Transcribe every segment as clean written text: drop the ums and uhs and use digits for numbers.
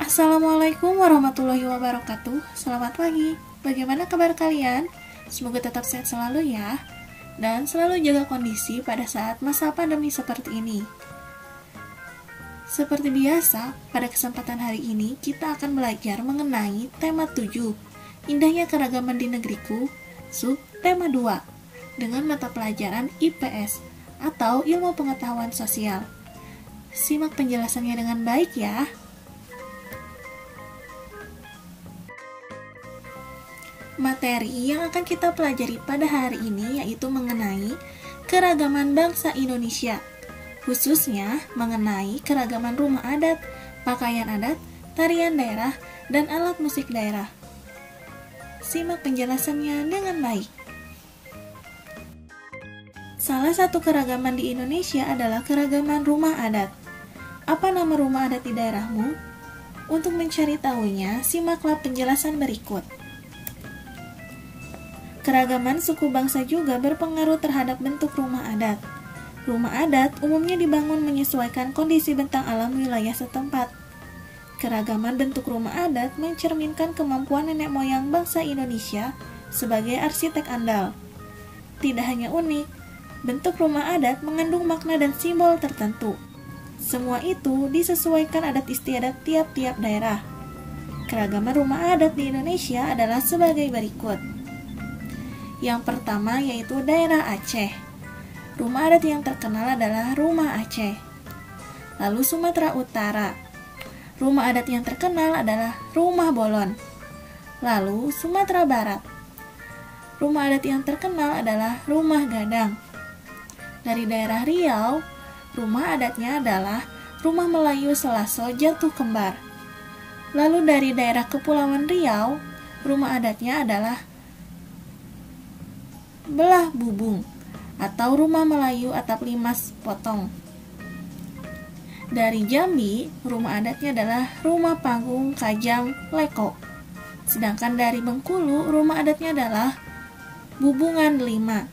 Assalamualaikum warahmatullahi wabarakatuh. Selamat pagi. Bagaimana kabar kalian? Semoga tetap sehat selalu ya. Dan selalu jaga kondisi pada saat masa pandemi seperti ini. Seperti biasa, pada kesempatan hari ini kita akan belajar mengenai tema 7, Indahnya Keragaman di Negeriku, sub tema 2, dengan mata pelajaran IPS atau Ilmu Pengetahuan Sosial. Simak penjelasannya dengan baik ya. Materi yang akan kita pelajari pada hari ini yaitu mengenai keragaman bangsa Indonesia, khususnya mengenai keragaman rumah adat, pakaian adat, tarian daerah, dan alat musik daerah. Simak penjelasannya dengan baik. Salah satu keragaman di Indonesia adalah keragaman rumah adat. Apa nama rumah adat di daerahmu? Untuk mencari tahunya, simaklah penjelasan berikut. Keragaman suku bangsa juga berpengaruh terhadap bentuk rumah adat. Rumah adat umumnya dibangun menyesuaikan kondisi bentang alam wilayah setempat. Keragaman bentuk rumah adat mencerminkan kemampuan nenek moyang bangsa Indonesia sebagai arsitek andal. Tidak hanya unik, bentuk rumah adat mengandung makna dan simbol tertentu. Semua itu disesuaikan adat istiadat tiap-tiap daerah. Keragaman rumah adat di Indonesia adalah sebagai berikut. Yang pertama yaitu daerah Aceh. Rumah adat yang terkenal adalah Rumah Aceh. Lalu Sumatera Utara. Rumah adat yang terkenal adalah Rumah Bolon. Lalu Sumatera Barat. Rumah adat yang terkenal adalah Rumah Gadang. Dari daerah Riau, rumah adatnya adalah Rumah Melayu Selaso Jatuh Kembar. Lalu dari daerah Kepulauan Riau, rumah adatnya adalah Belah Bubung atau Rumah Melayu Atap Limas Potong. Dari Jambi, rumah adatnya adalah Rumah Panggung Kajang Leko. Sedangkan dari Bengkulu, rumah adatnya adalah Bubungan Delima.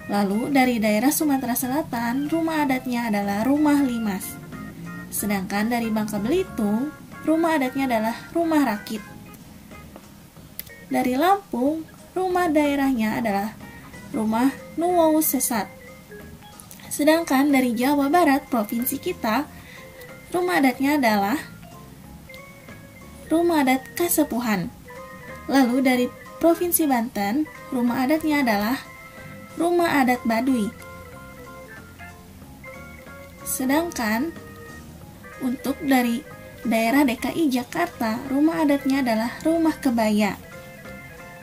Lalu dari daerah Sumatera Selatan, rumah adatnya adalah Rumah Limas. Sedangkan dari Bangka Belitung, rumah adatnya adalah Rumah Rakit. Dari Lampung, rumah daerahnya adalah Rumah Nuwou Sesat. Sedangkan dari Jawa Barat, provinsi kita, rumah adatnya adalah Rumah Adat Kasepuhan. Lalu dari provinsi Banten, rumah adatnya adalah Rumah Adat Baduy. Sedangkan untuk dari daerah DKI Jakarta, rumah adatnya adalah Rumah Kebaya.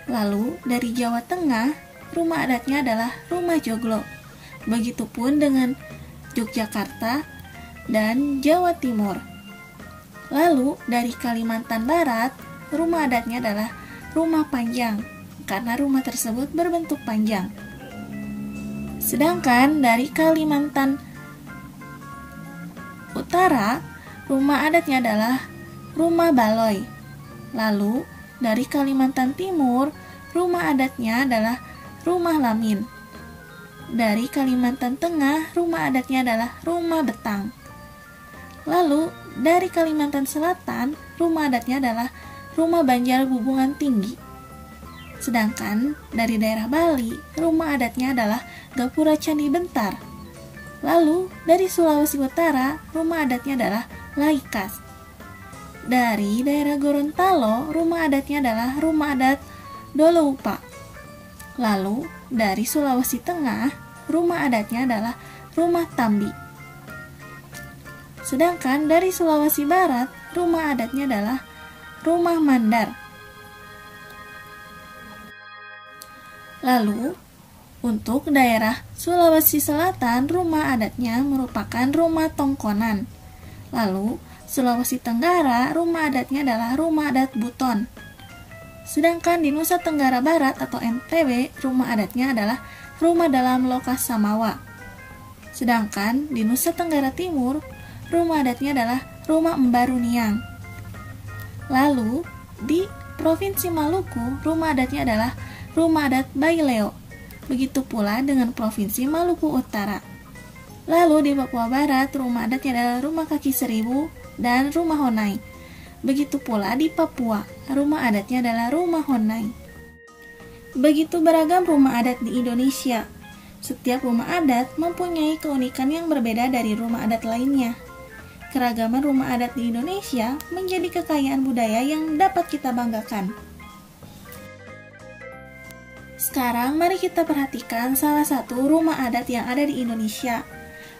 Lalu dari Jawa Tengah, rumah adatnya adalah Rumah Joglo. Begitupun dengan Yogyakarta dan Jawa Timur. Lalu dari Kalimantan Barat, rumah adatnya adalah Rumah Panjang, karena rumah tersebut berbentuk panjang. Sedangkan dari Kalimantan Utara, rumah adatnya adalah Rumah Baloi. Lalu dari Kalimantan Timur, rumah adatnya adalah Rumah Lamin. Dari Kalimantan Tengah, rumah adatnya adalah Rumah Betang. Lalu dari Kalimantan Selatan, rumah adatnya adalah Rumah Banjar Bubungan Tinggi. Sedangkan dari daerah Bali, rumah adatnya adalah Gapura Candi Bentar. Lalu dari Sulawesi Utara, rumah adatnya adalah Laikas. Dari daerah Gorontalo, rumah adatnya adalah Rumah Adat Doloupa. Lalu dari Sulawesi Tengah, rumah adatnya adalah Rumah Tambi. Sedangkan dari Sulawesi Barat, rumah adatnya adalah Rumah Mandar. Lalu untuk daerah Sulawesi Selatan, rumah adatnya merupakan Rumah Tongkonan. Lalu Sulawesi Tenggara, rumah adatnya adalah Rumah Adat Buton. Sedangkan di Nusa Tenggara Barat atau NTB, rumah adatnya adalah Rumah Dalam Lokas Samawa. Sedangkan di Nusa Tenggara Timur, rumah adatnya adalah Rumah Embaru Niang. Lalu di Provinsi Maluku, rumah adatnya adalah Rumah Adat Baileo. Begitu pula dengan Provinsi Maluku Utara. Lalu di Papua Barat, rumah adatnya adalah Rumah Kaki Seribu dan Rumah Honai. Begitu pula di Papua, rumah adatnya adalah rumah Honai. Begitu beragam rumah adat di Indonesia. Setiap rumah adat mempunyai keunikan yang berbeda dari rumah adat lainnya. Keragaman rumah adat di Indonesia menjadi kekayaan budaya yang dapat kita banggakan. Sekarang mari kita perhatikan salah satu rumah adat yang ada di Indonesia.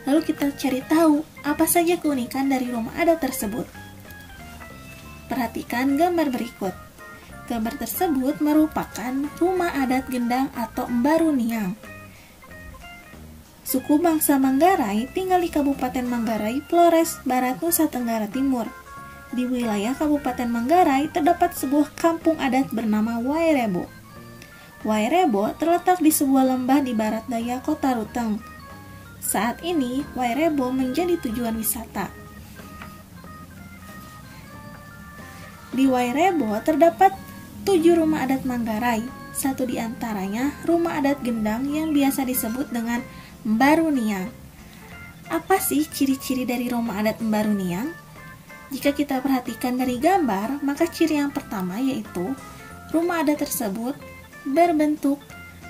Lalu kita cari tahu apa saja keunikan dari rumah adat tersebut. Perhatikan gambar berikut. Gambar tersebut merupakan rumah adat Gendang atau Mbaru Niang. Suku bangsa Manggarai tinggal di Kabupaten Manggarai, Flores Barat, Nusa Tenggara Timur. Di wilayah Kabupaten Manggarai terdapat sebuah kampung adat bernama Wairebo. Wairebo terletak di sebuah lembah di barat daya Kota Ruteng. Saat ini, Wairebo menjadi tujuan wisata. Di Wairebo terdapat 7 rumah adat Manggarai. Satu di antaranya rumah adat Gendang yang biasa disebut dengan Mbaru Niang. Apa sih ciri-ciri dari rumah adat Mbaru Niang? Jika kita perhatikan dari gambar, maka ciri yang pertama yaitu rumah adat tersebut berbentuk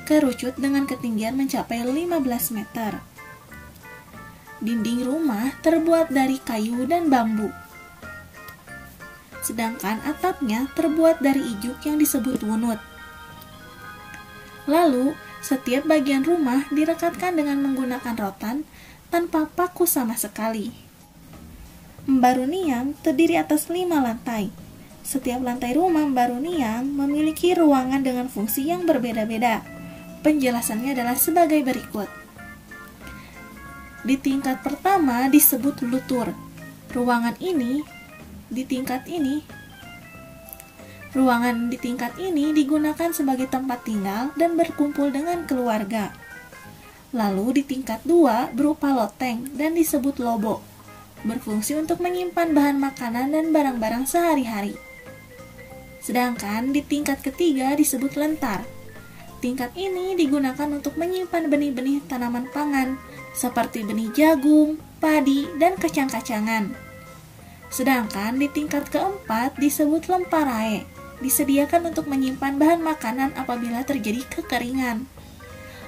kerucut dengan ketinggian mencapai 15 meter. Dinding rumah terbuat dari kayu dan bambu. Sedangkan atapnya terbuat dari ijuk yang disebut wunut. Lalu, setiap bagian rumah direkatkan dengan menggunakan rotan tanpa paku sama sekali. Mbaru Niang terdiri atas 5 lantai. Setiap lantai rumah Mbaru Niang memiliki ruangan dengan fungsi yang berbeda-beda. Penjelasannya adalah sebagai berikut. Di tingkat pertama disebut lutur. Ruangan di tingkat ini digunakan sebagai tempat tinggal dan berkumpul dengan keluarga. Lalu di tingkat 2 berupa loteng dan disebut lobo, berfungsi untuk menyimpan bahan makanan dan barang-barang sehari-hari. Sedangkan di tingkat ketiga disebut lentar. Tingkat ini digunakan untuk menyimpan benih-benih tanaman pangan seperti benih jagung, padi, dan kacang-kacangan. Sedangkan di tingkat keempat disebut lemparae, disediakan untuk menyimpan bahan makanan apabila terjadi kekeringan.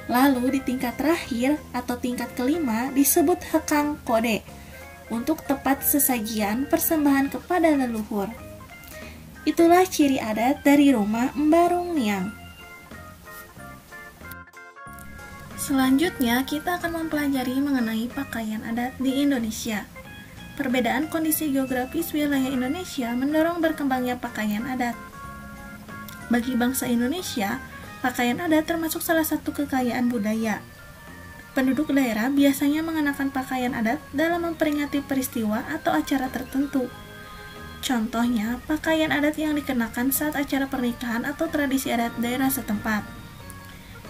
Lalu di tingkat terakhir atau tingkat kelima disebut hekang kode, untuk tempat sesajian persembahan kepada leluhur. Itulah ciri adat dari rumah Mbaru Niang. Selanjutnya kita akan mempelajari mengenai pakaian adat di Indonesia. Perbedaan kondisi geografis wilayah Indonesia mendorong berkembangnya pakaian adat. Bagi bangsa Indonesia, pakaian adat termasuk salah satu kekayaan budaya. Penduduk daerah biasanya mengenakan pakaian adat dalam memperingati peristiwa atau acara tertentu. Contohnya, pakaian adat yang dikenakan saat acara pernikahan atau tradisi adat daerah setempat.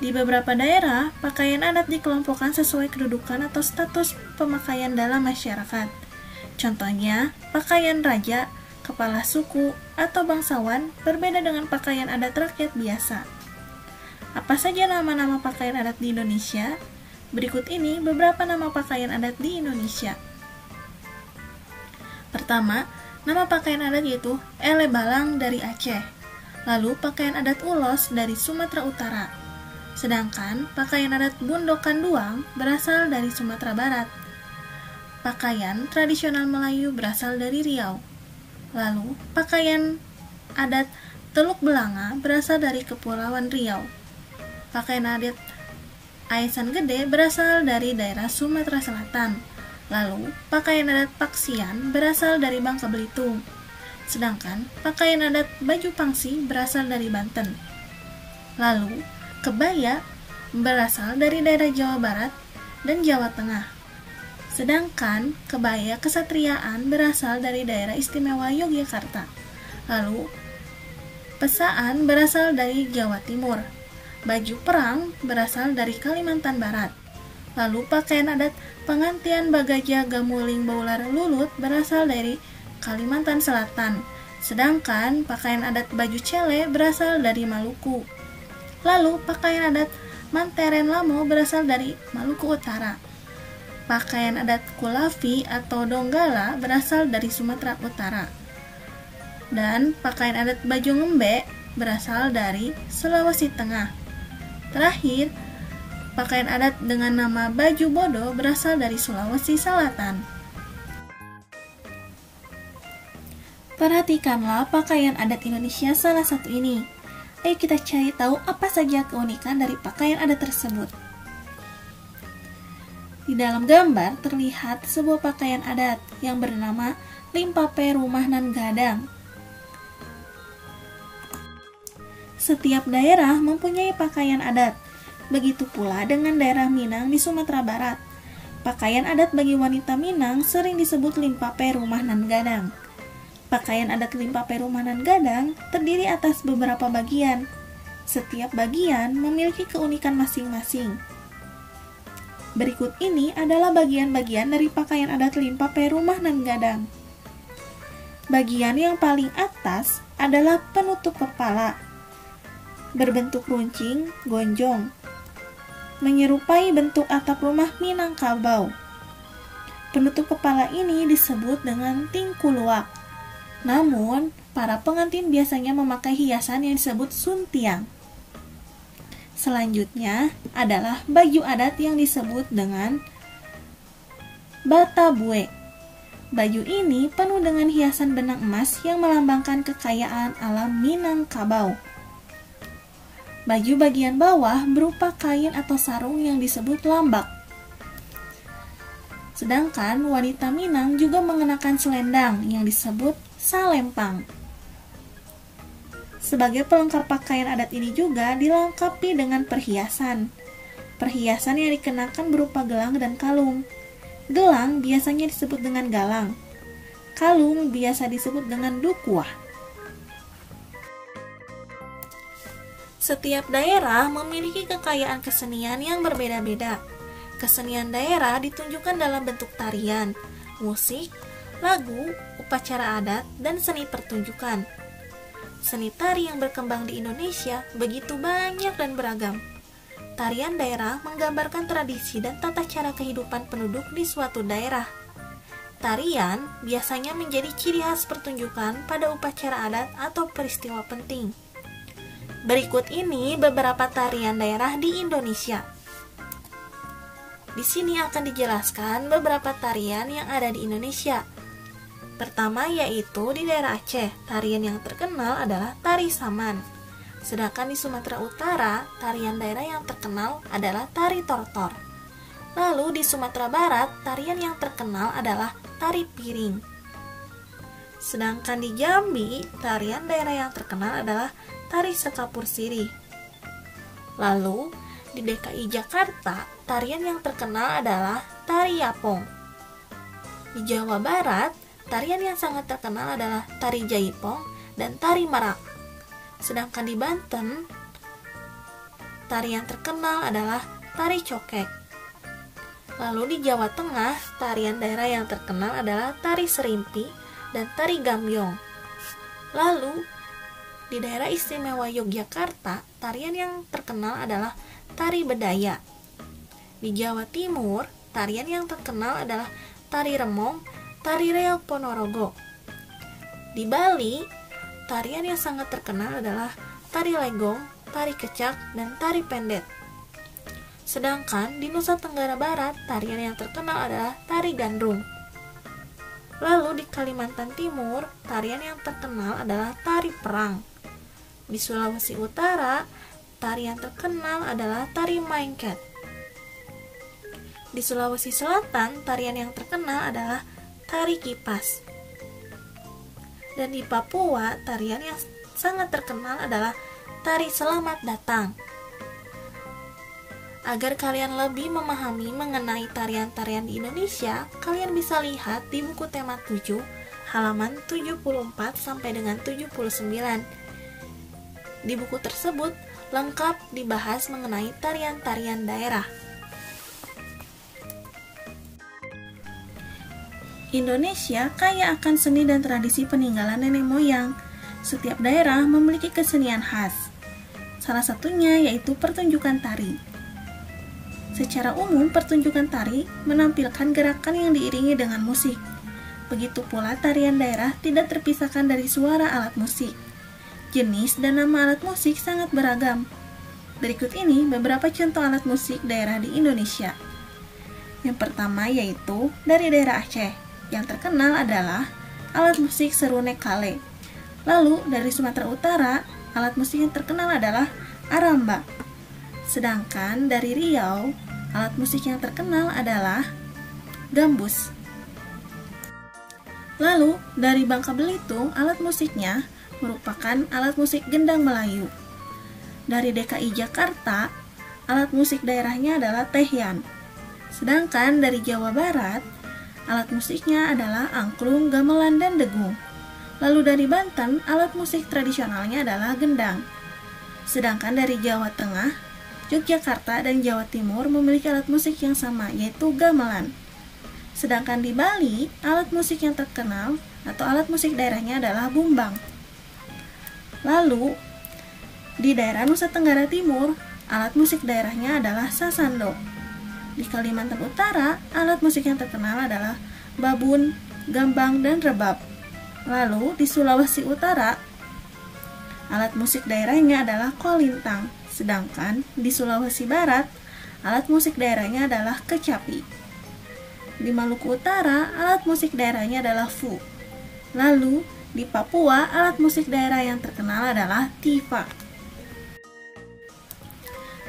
Di beberapa daerah, pakaian adat dikelompokkan sesuai kedudukan atau status pemakaian dalam masyarakat. Contohnya, pakaian raja, kepala suku, atau bangsawan berbeda dengan pakaian adat rakyat biasa. Apa saja nama-nama pakaian adat di Indonesia? Berikut ini beberapa nama pakaian adat di Indonesia. Pertama, nama pakaian adat yaitu Ele Balang dari Aceh. Lalu pakaian adat Ulos dari Sumatera Utara. Sedangkan pakaian adat Bundokan Duang berasal dari Sumatera Barat. Pakaian tradisional Melayu berasal dari Riau. Lalu, pakaian adat Teluk Belanga berasal dari Kepulauan Riau. Pakaian adat Aisan Gede berasal dari daerah Sumatera Selatan. Lalu, pakaian adat Paksian berasal dari Bangka Belitung. Sedangkan, pakaian adat Baju Pangsi berasal dari Banten. Lalu, kebaya berasal dari daerah Jawa Barat dan Jawa Tengah. Sedangkan kebaya kesatriaan berasal dari daerah istimewa Yogyakarta. Lalu, pesaan berasal dari Jawa Timur. Baju perang berasal dari Kalimantan Barat. Lalu, pakaian adat pengantian Bagaja Gamuling Baular Lulut berasal dari Kalimantan Selatan. Sedangkan pakaian adat baju cele berasal dari Maluku. Lalu, pakaian adat Manteren Lamo berasal dari Maluku Utara. Pakaian adat Kulafi atau Donggala berasal dari Sumatera Utara. Dan pakaian adat baju ngembe berasal dari Sulawesi Tengah. Terakhir, pakaian adat dengan nama baju bodo berasal dari Sulawesi Selatan. Perhatikanlah pakaian adat Indonesia salah satu ini. Ayo kita cari tahu apa saja keunikan dari pakaian adat tersebut. Di dalam gambar terlihat sebuah pakaian adat yang bernama Limpape Rumah Nan Gadang. Setiap daerah mempunyai pakaian adat. Begitu pula dengan daerah Minang di Sumatera Barat. Pakaian adat bagi wanita Minang sering disebut Limpape Rumah Nan Gadang. Pakaian adat Limpape Rumah Nan Gadang terdiri atas beberapa bagian. Setiap bagian memiliki keunikan masing-masing. Berikut ini adalah bagian-bagian dari pakaian adat Limpape Rumah Nan Gadang. Bagian yang paling atas adalah penutup kepala, berbentuk runcing, gonjong, menyerupai bentuk atap rumah Minangkabau. Penutup kepala ini disebut dengan tingkuluak. Namun, para pengantin biasanya memakai hiasan yang disebut suntiang. Selanjutnya adalah baju adat yang disebut dengan batabue. Baju ini penuh dengan hiasan benang emas yang melambangkan kekayaan alam Minangkabau. Baju bagian bawah berupa kain atau sarung yang disebut lambak. Sedangkan wanita Minang juga mengenakan selendang yang disebut salempang. Sebagai pelengkap pakaian adat ini juga dilengkapi dengan perhiasan. Perhiasan yang dikenakan berupa gelang dan kalung. Gelang biasanya disebut dengan galang. Kalung biasa disebut dengan dukuah. Setiap daerah memiliki kekayaan kesenian yang berbeda-beda. Kesenian daerah ditunjukkan dalam bentuk tarian, musik, lagu, upacara adat, dan seni pertunjukan. Seni tari yang berkembang di Indonesia begitu banyak dan beragam. Tarian daerah menggambarkan tradisi dan tata cara kehidupan penduduk di suatu daerah. Tarian biasanya menjadi ciri khas pertunjukan pada upacara adat atau peristiwa penting. Berikut ini beberapa tarian daerah di Indonesia. Di sini akan dijelaskan beberapa tarian yang ada di Indonesia. Pertama yaitu di daerah Aceh, tarian yang terkenal adalah tari saman. Sedangkan di Sumatera Utara, tarian daerah yang terkenal adalah tari tortor. Lalu di Sumatera Barat, tarian yang terkenal adalah tari piring. Sedangkan di Jambi, tarian daerah yang terkenal adalah tari sekapur sirih. Lalu di DKI Jakarta, tarian yang terkenal adalah tari yapong. Di Jawa Barat, tarian yang sangat terkenal adalah tari jaipong dan tari merak. Sedangkan di Banten, tari yang terkenal adalah tari cokek. Lalu di Jawa Tengah, tarian daerah yang terkenal adalah tari serimpi dan tari gambyong. Lalu di daerah istimewa Yogyakarta, tarian yang terkenal adalah tari bedaya. Di Jawa Timur, tarian yang terkenal adalah tari remong, tari reog Ponorogo. Di Bali, tarian yang sangat terkenal adalah tari legong, tari kecak, dan tari pendet. Sedangkan di Nusa Tenggara Barat, tarian yang terkenal adalah tari gandrung. Lalu di Kalimantan Timur, tarian yang terkenal adalah tari perang. Di Sulawesi Utara, tarian terkenal adalah tari maengket. Di Sulawesi Selatan, tarian yang terkenal adalah tari kipas. Dan di Papua, tarian yang sangat terkenal adalah tari selamat datang. Agar kalian lebih memahami mengenai tarian-tarian di Indonesia, kalian bisa lihat di buku tema 7, halaman 74 sampai dengan 79. Di buku tersebut lengkap dibahas mengenai tarian-tarian daerah. Indonesia kaya akan seni dan tradisi peninggalan nenek moyang. Setiap daerah memiliki kesenian khas. Salah satunya yaitu pertunjukan tari. Secara umum, pertunjukan tari menampilkan gerakan yang diiringi dengan musik. Begitu pula tarian daerah tidak terpisahkan dari suara alat musik. Jenis dan nama alat musik sangat beragam. Berikut ini beberapa contoh alat musik daerah di Indonesia. Yang pertama yaitu dari daerah Aceh. Yang terkenal adalah alat musik serunek kale. Lalu dari Sumatera Utara, alat musik yang terkenal adalah aramba. Sedangkan dari Riau, alat musik yang terkenal adalah gambus. Lalu dari Bangka Belitung, alat musiknya merupakan alat musik gendang Melayu. Dari DKI Jakarta, alat musik daerahnya adalah tehyan. Sedangkan dari Jawa Barat, alat musiknya adalah angklung, gamelan, dan degung. Lalu dari Banten, alat musik tradisionalnya adalah gendang. Sedangkan dari Jawa Tengah, Yogyakarta, dan Jawa Timur memiliki alat musik yang sama, yaitu gamelan. Sedangkan di Bali, alat musik yang terkenal atau alat musik daerahnya adalah bumbang. Lalu, di daerah Nusa Tenggara Timur, alat musik daerahnya adalah sasando. Di Kalimantan Utara, alat musik yang terkenal adalah babun, gambang, dan rebab. Lalu, di Sulawesi Utara, alat musik daerahnya adalah kolintang. Sedangkan di Sulawesi Barat, alat musik daerahnya adalah kecapi. Di Maluku Utara, alat musik daerahnya adalah fu. Lalu, di Papua, alat musik daerah yang terkenal adalah tifa.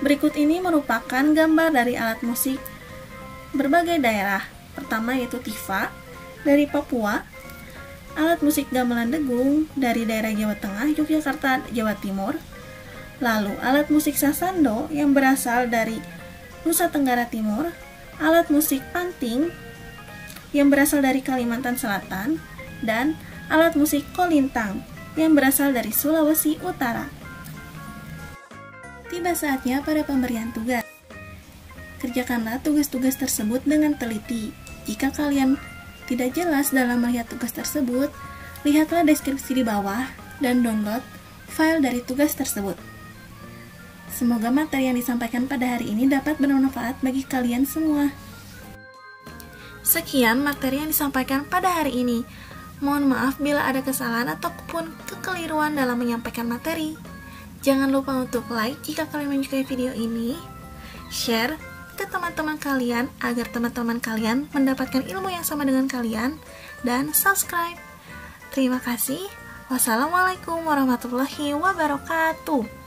Berikut ini merupakan gambar dari alat musik berbagai daerah. Pertama yaitu tifa dari Papua, alat musik gamelan degung dari daerah Jawa Tengah, Yogyakarta, Jawa Timur. Lalu, alat musik sasando yang berasal dari Nusa Tenggara Timur, alat musik panting yang berasal dari Kalimantan Selatan, dan alat musik kolintang yang berasal dari Sulawesi Utara. Tiba saatnya pada pemberian tugas. Kerjakanlah tugas-tugas tersebut dengan teliti. Jika kalian tidak jelas dalam melihat tugas tersebut, lihatlah deskripsi di bawah dan download file dari tugas tersebut. Semoga materi yang disampaikan pada hari ini dapat bermanfaat bagi kalian semua. Sekian materi yang disampaikan pada hari ini. Mohon maaf bila ada kesalahan ataupun kekeliruan dalam menyampaikan materi. Jangan lupa untuk like jika kalian menyukai video ini, share ke teman-teman kalian agar teman-teman kalian mendapatkan ilmu yang sama dengan kalian, dan subscribe. Terima kasih. Wassalamualaikum warahmatullahi wabarakatuh.